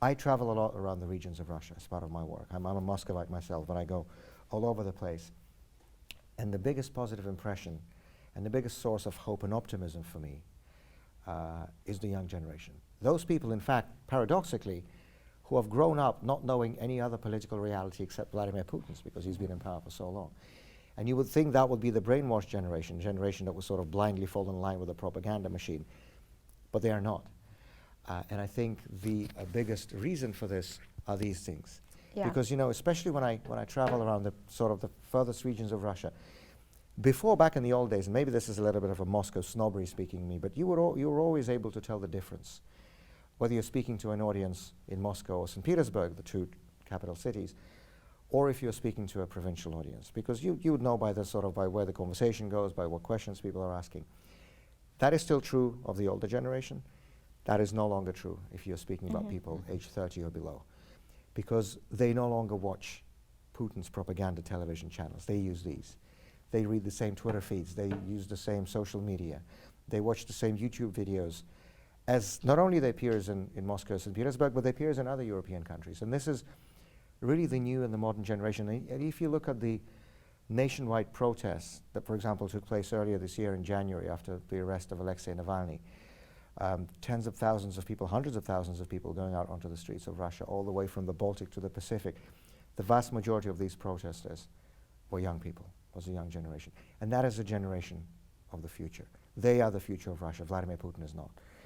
I travel a lot around the regions of Russia as part of my work. I'm a Muscovite myself, but I go all over the place. And the biggest positive impression and the biggest source of hope and optimism for me is the young generation. Those people, in fact, paradoxically, who have grown up not knowing any other political reality except Vladimir Putin's, because he's been in power for so long. And you would think that would be the brainwashed generation that would sort of blindly fall in line with the propaganda machine, but they are not. And I think the biggest reason for this are these things. Yeah. Because, you know, especially when I travel around the sort of the furthest regions of Russia, before, back in the old days, and maybe this is a little bit of a Moscow snobbery speaking me, but you were always able to tell the difference, whether you're speaking to an audience in Moscow or St. Petersburg, the two capital cities, or if you're speaking to a provincial audience, because you would know by the sort of by where the conversation goes, by what questions people are asking. That is still true of the older generation. That is no longer true if you're speaking about people age 30 or below, because they no longer watch Putin's propaganda television channels. They use these. They read the same Twitter feeds. They use the same social media. They watch the same YouTube videos as not only their peers in Moscow, St. Petersburg, but their peers in other European countries. And this is really the new and the modern generation. And if you look at the nationwide protests that, for example, took place earlier this year in January after the arrest of Alexei Navalny, tens of thousands of people, hundreds of thousands of people going out onto the streets of Russia, all the way from the Baltic to the Pacific. The vast majority of these protesters were young people, was a young generation. And that is a generation of the future. They are the future of Russia. Vladimir Putin is not.